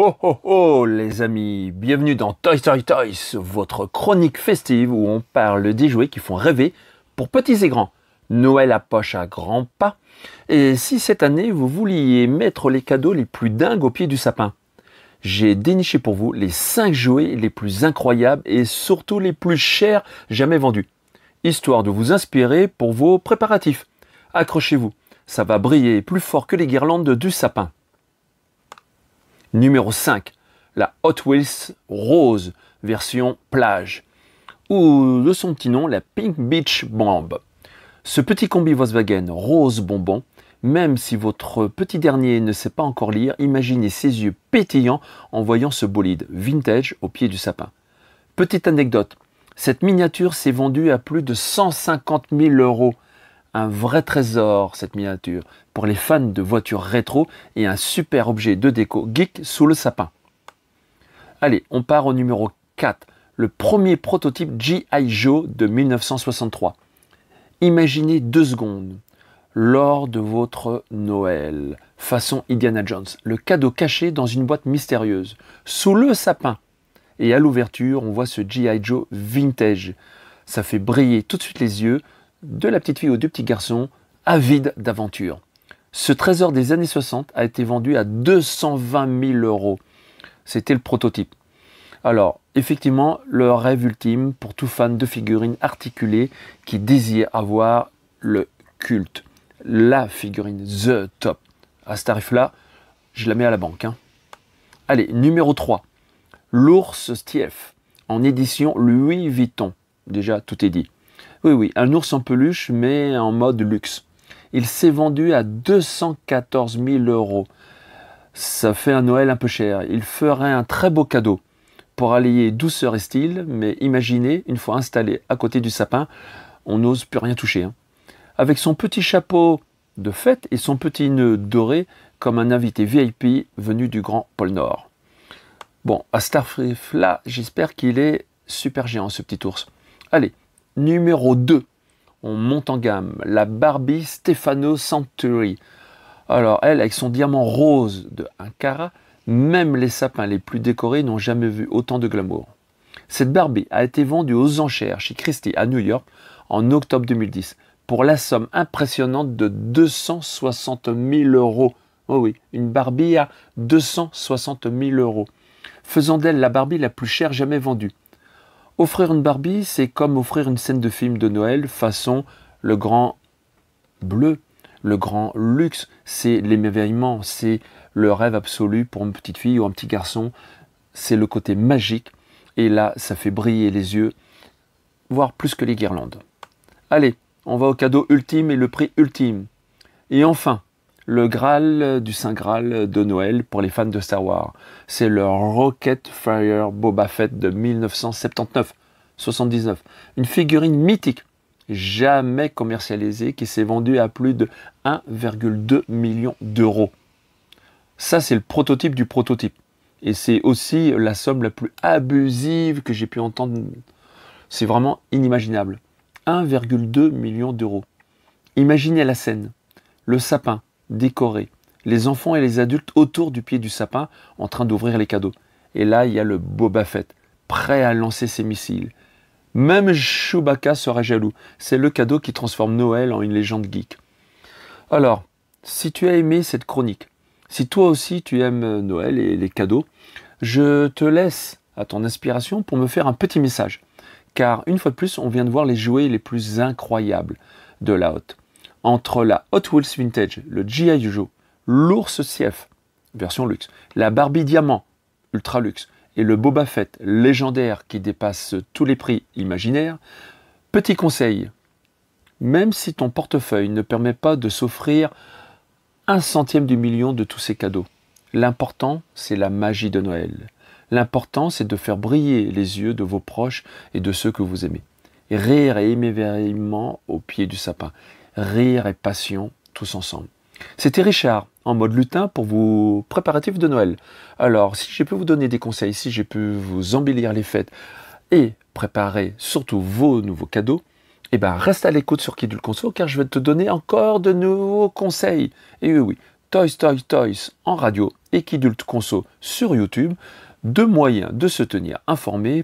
Oh oh oh les amis, bienvenue dans Toy Story Toys, votre chronique festive où on parle des jouets qui font rêver pour petits et grands. Noël approche à grands pas, et si cette année vous vouliez mettre les cadeaux les plus dingues au pied du sapin, j'ai déniché pour vous les 5 jouets les plus incroyables et surtout les plus chers jamais vendus, histoire de vous inspirer pour vos préparatifs. Accrochez-vous, ça va briller plus fort que les guirlandes du sapin. Numéro 5, la Hot Wheels Rose, version plage, ou de son petit nom, la Pink Beach Bomb. Ce petit combi Volkswagen rose bonbon, même si votre petit dernier ne sait pas encore lire, imaginez ses yeux pétillants en voyant ce bolide vintage au pied du sapin. Petite anecdote, cette miniature s'est vendue à plus de 150 000 €. Un vrai trésor, cette miniature, pour les fans de voitures rétro et un super objet de déco geek sous le sapin. Allez, on part au numéro 4, le premier prototype G.I. Joe de 1963. Imaginez 2 secondes, lors de votre Noël, façon Indiana Jones, le cadeau caché dans une boîte mystérieuse, sous le sapin. Et à l'ouverture, on voit ce G.I. Joe vintage. Ça fait briller tout de suite les yeux de la petite fille ou du petit garçon avide d'aventure. Ce trésor des années 60 a été vendu à 220 000 €. C'était le prototype. Alors, effectivement, le rêve ultime pour tout fan de figurines articulées qui désire avoir le culte, la figurine The Top. À ce tarif-là, je la mets à la banque. Allez, numéro 3, l'ours Stief, en édition Louis Vuitton. Déjà, tout est dit. Oui, un ours en peluche, mais en mode luxe. Il s'est vendu à 214 000 €. Ça fait un Noël un peu cher. Il ferait un très beau cadeau pour allier douceur et style, mais imaginez, une fois installé à côté du sapin, on n'ose plus rien toucher. Avec son petit chapeau de fête et son petit nœud doré, comme un invité VIP venu du Grand Pôle Nord. Bon, à ce tarif-là, j'espère qu'il est super géant, ce petit ours. Allez, numéro 2, on monte en gamme, la Barbie Stefano Century. Alors elle, avec son diamant rose de 1 carat, même les sapins les plus décorés n'ont jamais vu autant de glamour. Cette Barbie a été vendue aux enchères chez Christie à New York en octobre 2010 pour la somme impressionnante de 260 000 €. Oh oui, une Barbie à 260 000 €, faisant d'elle la Barbie la plus chère jamais vendue. Offrir une Barbie, c'est comme offrir une scène de film de Noël façon le grand bleu, le grand luxe. C'est l'émerveillement, c'est le rêve absolu pour une petite fille ou un petit garçon. C'est le côté magique. Et là, ça fait briller les yeux, voire plus que les guirlandes. Allez, on va au cadeau ultime et le prix ultime. Et enfin, le Graal du Saint Graal de Noël pour les fans de Star Wars. C'est le Rocket Fire Boba Fett de 1979. Une figurine mythique, jamais commercialisée, qui s'est vendue à plus de 1,2 million €. Ça, c'est le prototype du prototype. Et c'est aussi la somme la plus abusive que j'ai pu entendre. C'est vraiment inimaginable. 1,2 million €. Imaginez la scène. Le sapin décoré, les enfants et les adultes autour du pied du sapin en train d'ouvrir les cadeaux. Et là, il y a le Boba Fett, prêt à lancer ses missiles. Même Chewbacca serait jaloux. C'est le cadeau qui transforme Noël en une légende geek. Alors, si tu as aimé cette chronique, si toi aussi tu aimes Noël et les cadeaux, je te laisse à ton inspiration pour me faire un petit message. Car une fois de plus, on vient de voir les jouets les plus incroyables de la Hot. Entre la Hot Wheels Vintage, le G.I. Joe, l'ours Stief, version luxe, la Barbie Diamant, ultra luxe, et le Boba Fett légendaire qui dépasse tous les prix imaginaires, petit conseil, même si ton portefeuille ne permet pas de s'offrir 1/100 du million de tous ces cadeaux, l'important c'est la magie de Noël. L'important c'est de faire briller les yeux de vos proches et de ceux que vous aimez. Rire et émerveillement au pied du sapin. Rire et passion, tous ensemble. C'était Richard, en mode lutin pour vos préparatifs de Noël. Alors, si j'ai pu vous donner des conseils, si j'ai pu vous embellir les fêtes et préparer surtout vos nouveaux cadeaux, eh ben reste à l'écoute sur Kidule Conso car je vais te donner encore de nouveaux conseils. Et oui, Toys, Toys, Toys en radio Equidult Conso sur YouTube, deux moyens de se tenir informé.